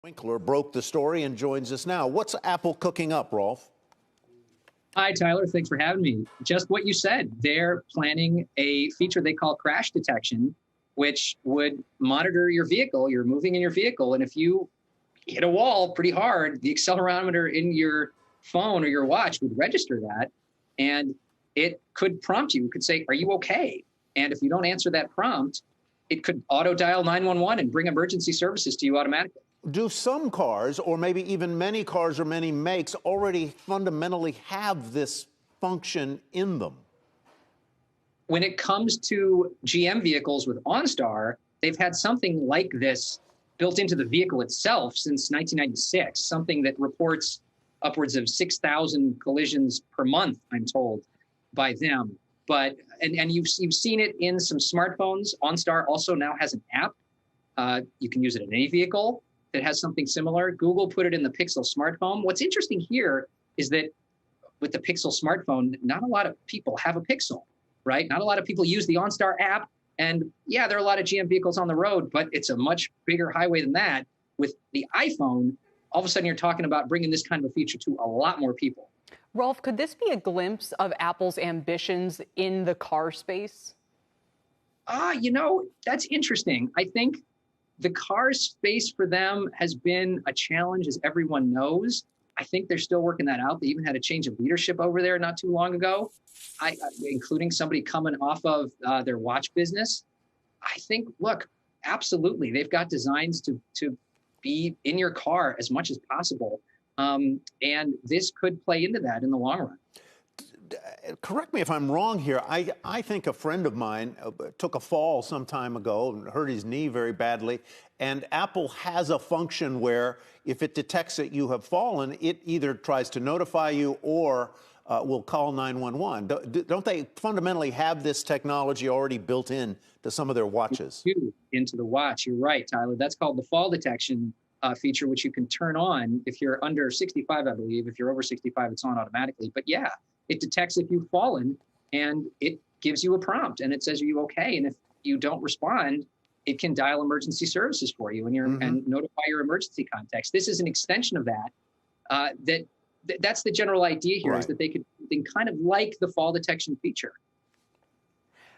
Winkler broke the story and joins us now. What's Apple cooking up, Rolfe? Hi, Tyler. Thanks for having me. Just what you said. They're planning a feature they call crash detection, which would monitor your vehicle. You're moving in your vehicle, and if you hit a wall pretty hard, the accelerometer in your phone or your watch would register that, and it could prompt you. It could say, "Are you okay?" And if you don't answer that prompt, it could auto dial 911 and bring emergency services to you automatically. Do some cars, or maybe even many cars or many makes, already fundamentally have this function in them? When it comes to GM vehicles with Onstar, they've had something like this built into the vehicle itself since 1996, something that reports upwards of 6,000 collisions per month, I'm told, by them. But and you've seen it in some smartphones. Onstar also now has an app. You can use it in any vehicle that has something similar. Google put it in the Pixel smartphone. What's interesting here is that with the Pixel smartphone, not a lot of people have a Pixel, right? Not a lot of people use the OnStar app. And yeah, there are a lot of GM vehicles on the road, but it's a much bigger highway than that. With the iPhone, all of a sudden you're talking about bringing this kind of a feature to a lot more people. Rolfe, could this be a glimpse of Apple's ambitions in the car space? That's interesting. I think the car space for them has been a challenge, as everyone knows. I think they're still working that out. They even had a change of leadership over there not too long ago, including somebody coming off of their watch business. I think, look, absolutely, they've got designs to be in your car as much as possible. And this could play into that in the long run. Correct me if I'm wrong here. I think a friend of mine took a fall some time ago and hurt his knee very badly. And Apple has a function where if it detects that you have fallen, it either tries to notify you or will call 911. Don't they fundamentally have this technology already built in to some of their watches? Into the watch. You're right, Tyler. That's called the fall detection feature, which you can turn on if you're under 65, I believe. If you're over 65, it's on automatically. But yeah, it detects if you've fallen, and it gives you a prompt, and it says, "Are you okay?" And if you don't respond, it can dial emergency services for you and notify your emergency contacts. This is an extension of that. That's the general idea here, right? Is that they could kind of like the fall detection feature.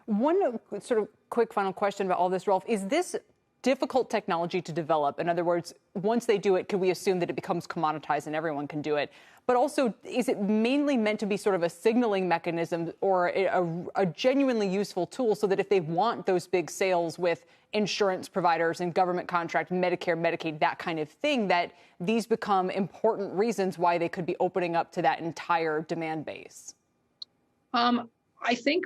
One sort of quick final question about all this, Rolfe. Is this difficult technology to develop? In other words, once they do it, can we assume that it becomes commoditized and everyone can do it? But also, is it mainly meant to be sort of a signaling mechanism or a genuinely useful tool so that if they want those big sales with insurance providers and government contract, Medicare, Medicaid, that kind of thing, that these become important reasons why they could be opening up to that entire demand base? I think,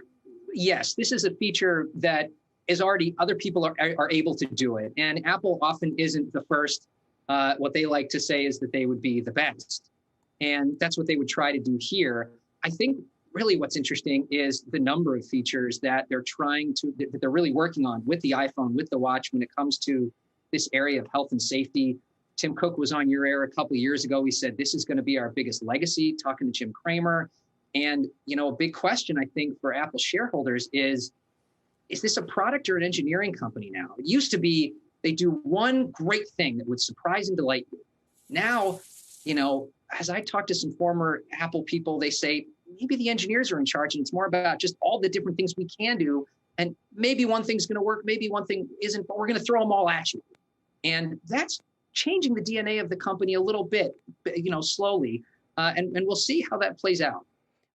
yes, this is a feature that is already, other people are able to do it. And Apple often isn't the first. What they like to say is that they would be the best. And that's what they would try to do here. I think really what's interesting is the number of features that that they're really working on with the iPhone, with the watch, when it comes to this area of health and safety. Tim Cook was on your air a couple of years ago. He said, this is going to be our biggest legacy, talking to Jim Cramer. And, a big question, I think, for Apple shareholders is this a product or an engineering company now? It used to be they do one great thing that would surprise and delight you. Now, as I talk to some former Apple people, they say maybe the engineers are in charge and it's more about just all the different things we can do. And maybe one thing's going to work, maybe one thing isn't, but we're going to throw them all at you. And that's changing the DNA of the company a little bit, slowly. And we'll see how that plays out.